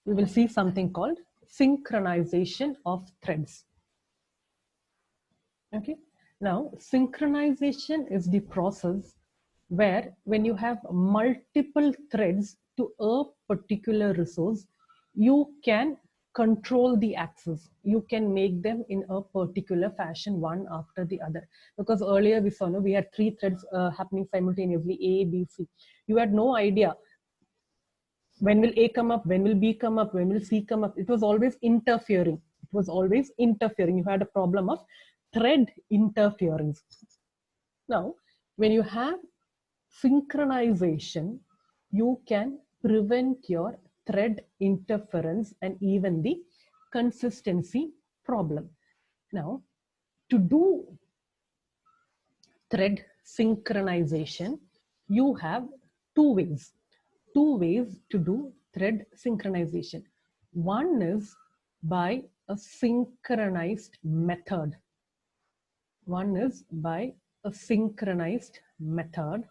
we will see something called synchronization of threads. Okay, now synchronization is the process where when you have multiple threads to a particular resource, you can control the access. You can make them in a particular fashion, one after the other. Because earlier we saw, no, we had three threads happening simultaneously, A, B, C. You had no idea when will A come up, when will B come up, when will C come up. It was always interfering. It was always interfering. You had a problem of thread interference. Now, when you have synchronization, you can prevent your thread interference and even the consistency problem. Now, to do thread synchronization, you have two ways to do thread synchronization. One is by a synchronized method. One is by a synchronized method,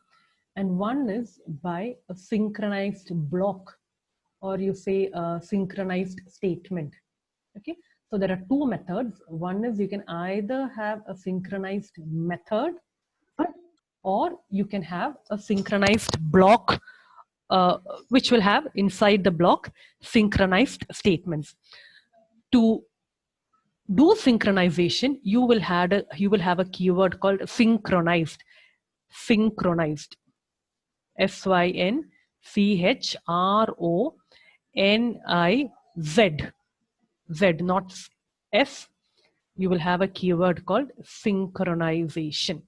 and one is by a synchronized block, or you say a synchronized statement. Okay, so there are two methods. One is you can either have a synchronized method or you can have a synchronized block, which will have inside the block synchronized statements. To do synchronization, you will have a keyword called synchronized. Synchronized. SYNCHRONIZ. Z, not S. You will have a keyword called synchronization.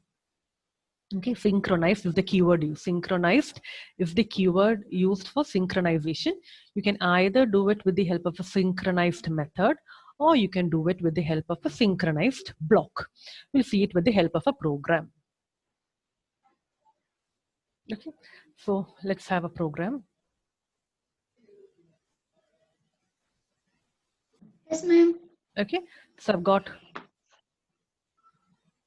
Okay, synchronized is the keyword used. Synchronized is the keyword used for synchronization. You can either do it with the help of a synchronized method, or you can do it with the help of a synchronized block. We'll see it with the help of a program. Okay, so let's have a program. Yes, ma'am. Okay, so I've got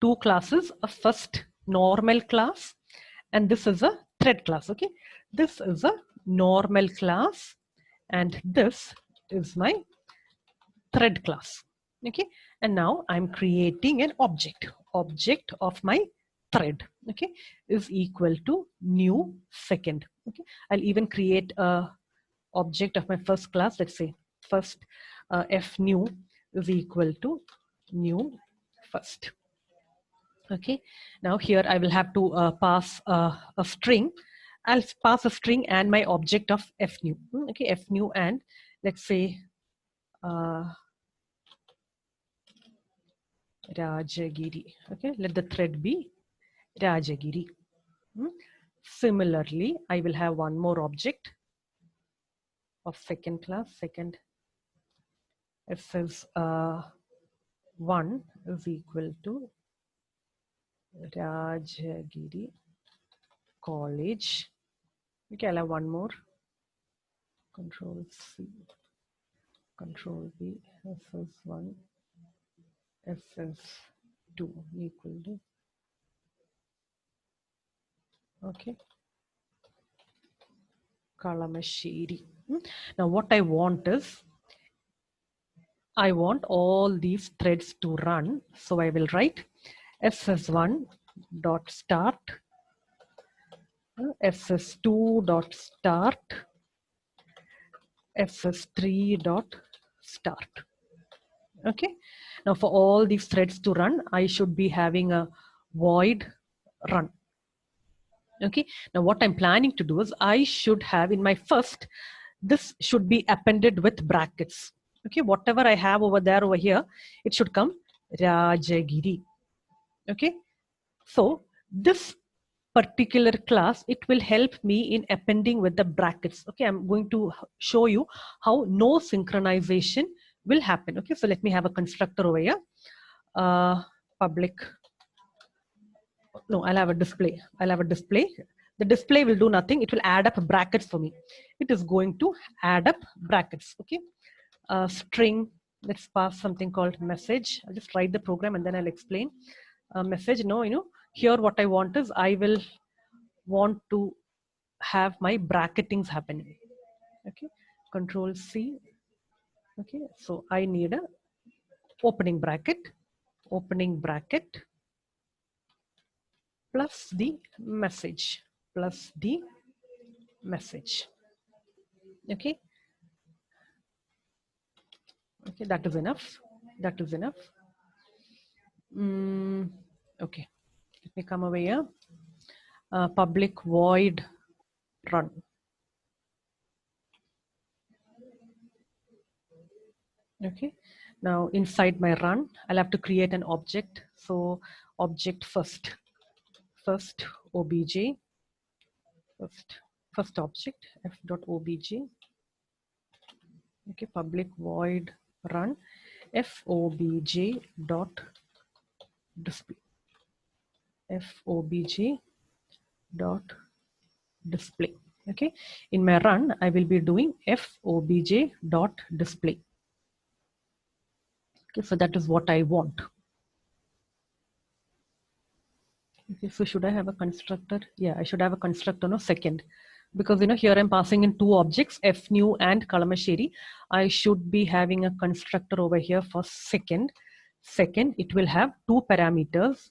two classes, a first normal class, and this is a thread class. Okay, this is a normal class, and this is my thread class. Okay, and now I'm creating an object of my thread. Okay, is equal to new second. Okay, I'll even create a object of my first class. Let's say first f new is equal to new first. Okay, now here I will have to pass a string. I'll pass a string and my object of f new. Okay, f new, and let's say Rajagiri. Okay, let the thread be Rajagiri. Similarly, I will have one more object of second class. Second, it says 1 is equal to Rajagiri College. Okay, I'll have one more. Control C, Control V. SS1, SS2 equal to. Okay, Kalamashiri. Now what I want is, I want all these threads to run. So I will write SS1 dot start, SS2 dot start, SS3 dot start. Okay, now for all these threads to run, I should be having a void run. Okay, now what I'm planning to do is I should have in my first, this should be appended with brackets. Okay, whatever I have over there, over here, it should come Rajagiri. Okay, so this particular class, it will help me in appending with the brackets. Okay, I'm going to show you how no synchronization will happen. Okay, so let me have a constructor over here. Public. No, I'll have a display. I'll have a display. The display will do nothing. It will add up brackets for me. It is going to add up brackets. Okay. String. Let's pass something called message. I'll just write the program and then I'll explain. Message. No, here what I want is I will want to have my bracketings happening. Okay. Control C. Okay, so I need a opening bracket plus the message Okay, okay, that is enough. Okay, let me come over here. Public void run. Okay, now inside my run, I'll have to create an object. So object first obj, first object f.obj. Okay, public void run fobj dot display dot display. Okay, in my run I will be doing fobj dot display. Okay, so that is what I want. Okay, so should I have a constructor? Yeah, I should have a constructor, no, second, because here I'm passing in two objects, f new and Kalamasheri. I should be having a constructor over here for second. It will have two parameters.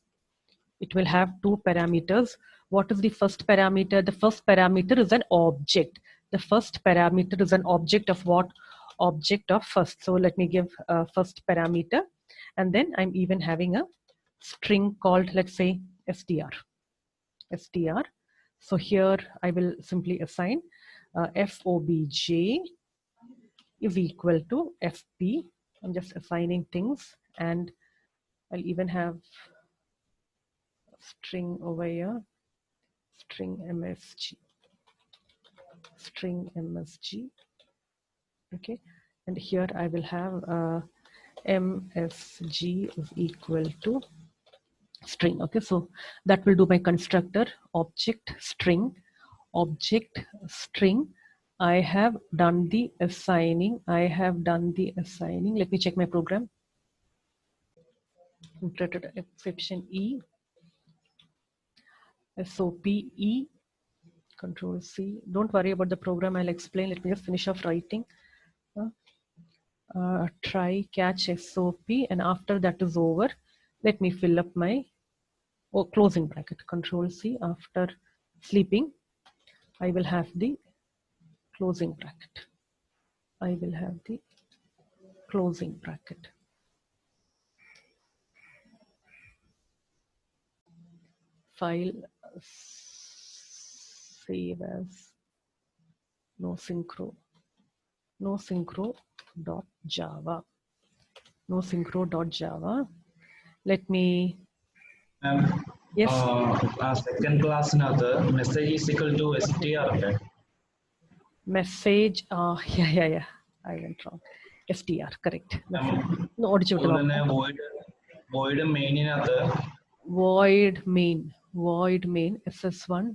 What is the first parameter? The first parameter is an object. The first parameter is an object of what? Object of first. So let me give a first parameter, and then I'm even having a string called, let's say, str. So here I will simply assign fobj is equal to fp. I'm just assigning things, and I'll even have string over here, string msg. Okay, and here I will have msg is equal to string. Okay, so that will do my constructor object string. I have done the assigning. Let me check my program. Exception E, SOP E, Control C. Don't worry about the program, I'll explain. Let me just finish off writing. Try catch SOP, and after that is over, let me fill up my closing bracket. Control C. After sleeping, I will have the closing bracket. File save as no synchro dot java. Let me. Yes. Second class another message is equal to str. Message. Yeah. I went wrong. str, correct. No, void main in other. Void main ss1.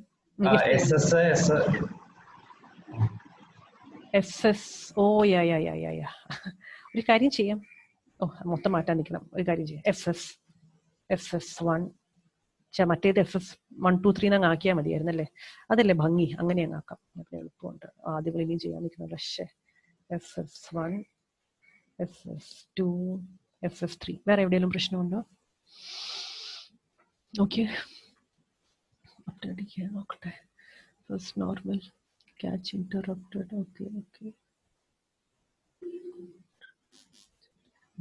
SS. Oh, yeah. ഒരു കാര്യം ചെയ്യാം. മൊത്തം മാറ്റാൻ നിൽക്കണം. ഒരു കാര്യം ചെയ്യാം. SS1. മറ്റേത് SS1 2 3 അങ്ങ് ആക്കിയാൽ മതിയായിരുന്നല്ലേ? അതല്ലേ ഭംഗി, അങ്ങനെ അങ്ങ് ആക്കാം. എളുപ്പമുണ്ട്. ആദ്യം ഇനിയും ചെയ്യാൻ നിൽക്കുന്നുണ്ട്. പക്ഷേ SS1, SS2, SS3. വേറെ എവിടെയെങ്കിലും പ്രശ്നമുണ്ടോ? ഓക്കെ, നോക്കട്ടെ. First normal, catch interrupted. Okay.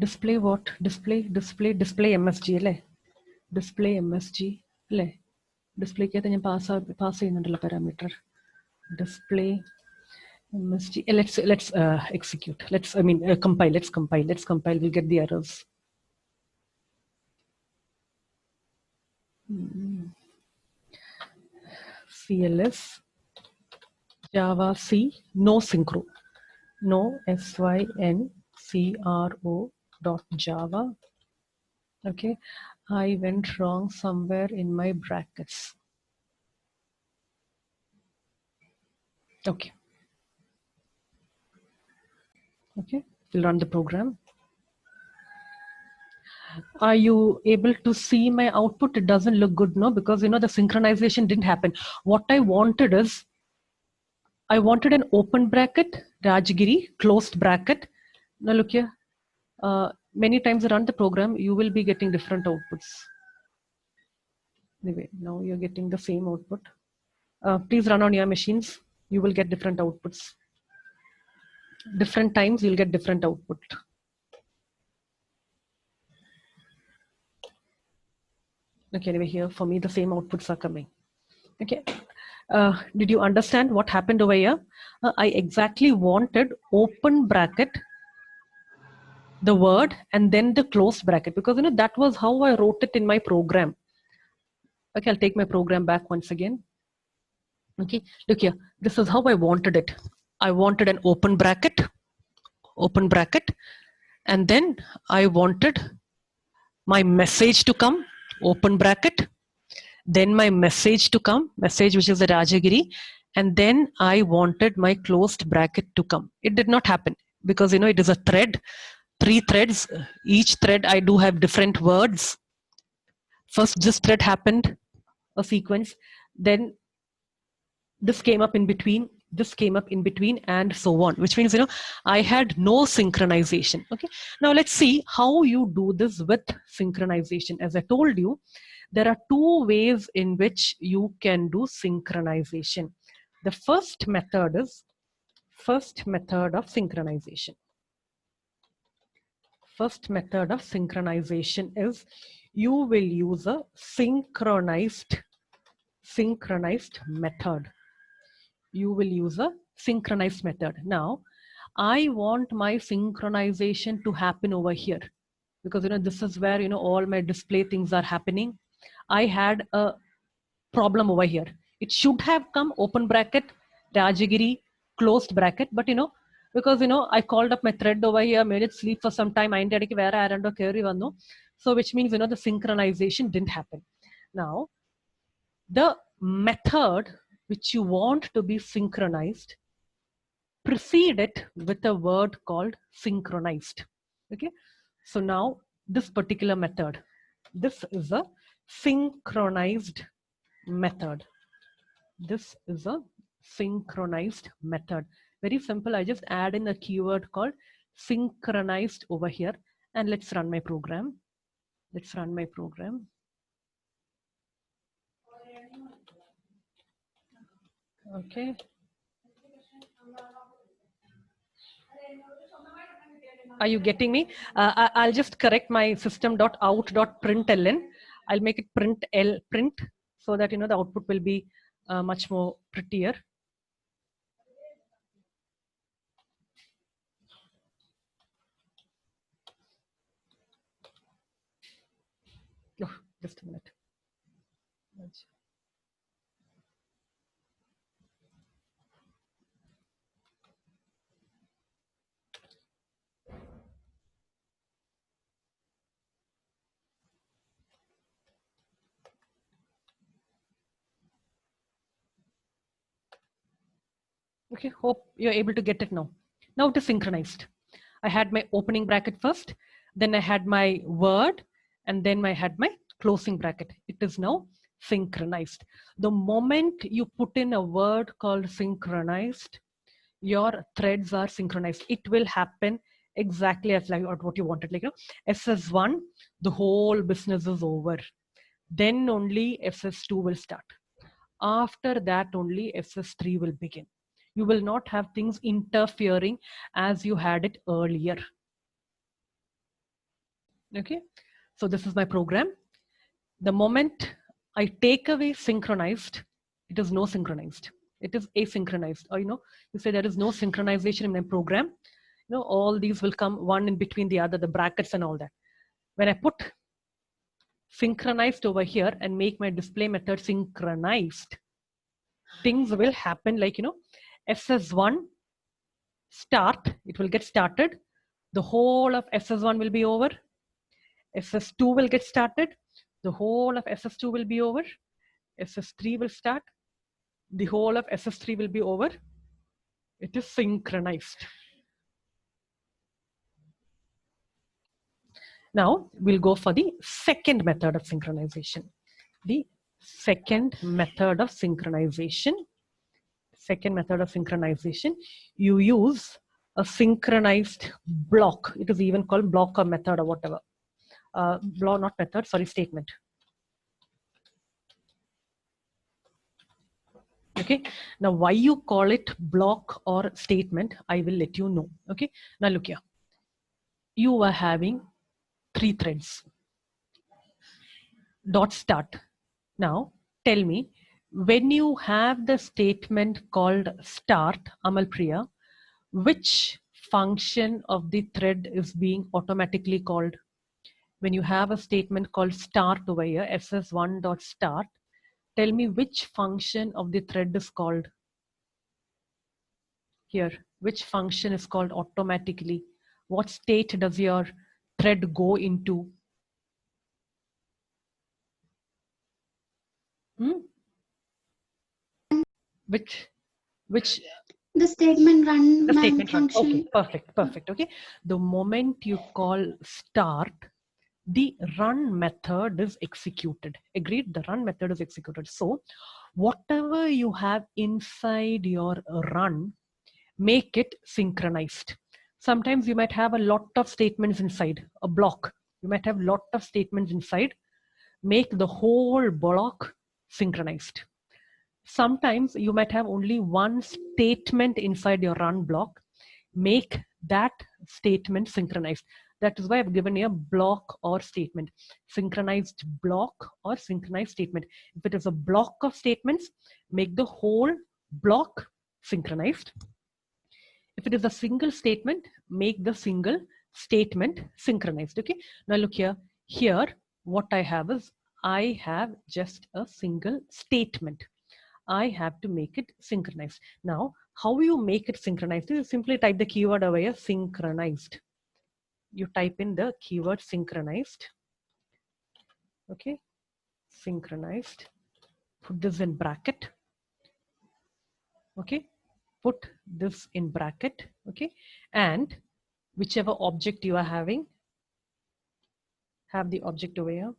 Display what? Display MSG അല്ലേ? Display MSG അല്ലേ? ഡിസ്പ്ലേക്കകത്ത് ഞാൻ പാസ് ചെയ്യുന്നുണ്ടല്ലോ parameter. Display MSG. Let's execute. Compile. Let's compile. We'll get the errors. CLS Java C no synchro. No syncro dot Java. Okay, I went wrong somewhere in my brackets. Okay, we'll run the program. Are you able to see my output? It doesn't look good, no, because the synchronization didn't happen. What I wanted is, I wanted an open bracket, Rajgiri, closed bracket, Now look here, many times run the program, you will be getting different outputs. Anyway, now you're getting the same output. Please run on your machines, you will get different outputs. Different times, you'll get different output. Okay, anyway, here for me, the same outputs are coming. Okay, did you understand what happened over here? I exactly wanted open bracket, the word, and then the closed bracket, because that was how I wrote it in my program. Okay, I'll take my program back once again. Okay, look here, this is how I wanted it. I wanted an open bracket, and then I wanted my message to come, open bracket, then my message to come, message which is the Rajagiri, and then I wanted my closed bracket to come. It did not happen because it is a thread, 3 threads. Each thread I do have different words. First this thread happened, a sequence, then this came up in between, this came up in between, and so on, which means I had no synchronization. Okay, now let's see how you do this with synchronization. As I told you, there are 2 ways in which you can do synchronization. The first method of synchronization. First method of synchronization is you will use a synchronized method. You will use a synchronized method. Now, I want my synchronization to happen over here because this is where all my display things are happening. I had a problem over here. It should have come open bracket, Rajagiri, closed bracket, but because I called up my thread over here, made it sleep for some time, so which means the synchronization didn't happen. Now, the method which you want to be synchronized, precede it with a word called synchronized. Okay, so now this particular method, this is a synchronized method. This is a synchronized method. Very simple. I just add in a keyword called synchronized over here, and let's run my program. Let's run my program. Okay. Are you getting me? I'll just correct my system.out.println. I'll make it print so that the output will be much more prettier. Oh, just a minute. Okay, hope you're able to get it now. Now it is synchronized. I had my opening bracket first, then I had my word, and then I had my closing bracket. It is now synchronized. The moment you put in a word called synchronized, your threads are synchronized. It will happen exactly as like what you wanted. Like SS1, the whole business is over. Then only SS2 will start. After that only SS3 will begin. You will not have things interfering as you had it earlier. Okay, so this is my program. The moment I take away synchronized, it is no synchronized. It is asynchronized. Or you say there is no synchronization in my program. All these will come one in between the other, the brackets and all that. When I put synchronized over here and make my display method synchronized, things will happen like SS1 start, it will get started. The whole of SS1 will be over. SS2 will get started. The whole of SS2 will be over. SS3 will start. The whole of SS3 will be over. It is synchronized. Now we'll go for the second method of synchronization. The second method of synchronization. You use a synchronized block. It is even called block or method or whatever. Block, not method, sorry, statement. Okay, now why you call it block or statement, I will let you know. Okay, now look here. You are having 3 threads. Dot start. Now tell me, when you have the statement called start, Amalpriya, which function of the thread is being automatically called? When you have a statement called start over here, ss1.start, tell me which function of the thread is called here. Which function is called automatically? What state does your thread go into? Which the statement run the man statement run. function. Okay, perfect. Okay, the moment you call start, the run method is executed. Agreed? The run method is executed. So whatever you have inside your run, make it synchronized. Sometimes you might have a lot of statements inside a block. You might have a lot of statements inside. Make the whole block synchronized. Sometimes you might have only one statement inside your run block. Make that statement synchronized. That is why I've given you a block or statement. Synchronized block or synchronized statement. If it is a block of statements, make the whole block synchronized. If it is a single statement, make the single statement synchronized. Okay, now look here. Here, what I have is, I have just a single statement. I have to make it synchronized. Now, how you make it synchronized? You simply type the keyword over here, synchronized. You type in the keyword synchronized. Okay, synchronized. Put this in bracket. Okay, put this in bracket. Okay, and whichever object you are having, have the object over here.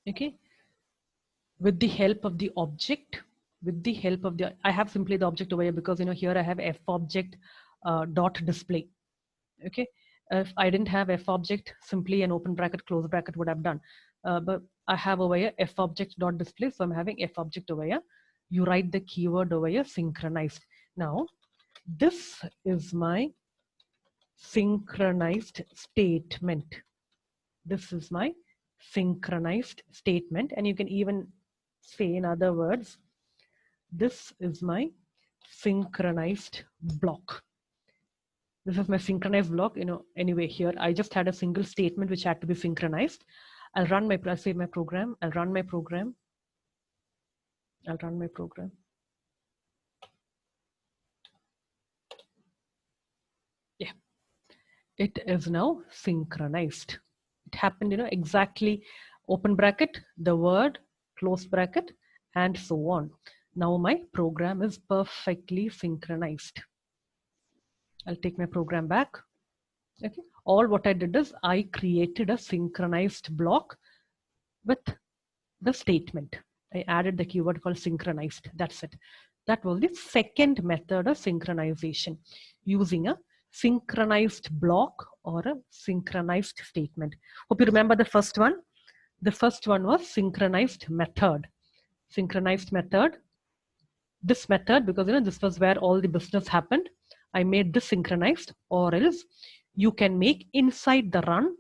Okay, with the help of the object, I have simply the object over here because here I have f object dot display. Okay, if I didn't have f object, simply an open bracket close bracket would have done, but I have over here f object dot display, so I'm having f object over here. You write the keyword over here, synchronized. Now this is my synchronized statement. This is my synchronized statement, and you can even say, in other words, this is my synchronized block. This is my synchronized block. Anyway, here I just had a single statement which had to be synchronized. I'll run my, save my program. I'll run my program. Yeah, it is now synchronized. It happened, exactly, open bracket, the word, close bracket, and so on. Now my program is perfectly synchronized. I'll take my program back. Okay, all what I did is I created a synchronized block with the statement. I added the keyword called synchronized. That's it. That was the second method of synchronization, using a synchronized block or a synchronized statement. Hope you remember the first one. The first one was synchronized method. Synchronized method. This method, because this was where all the business happened, I made this synchronized. Or else you can make inside the run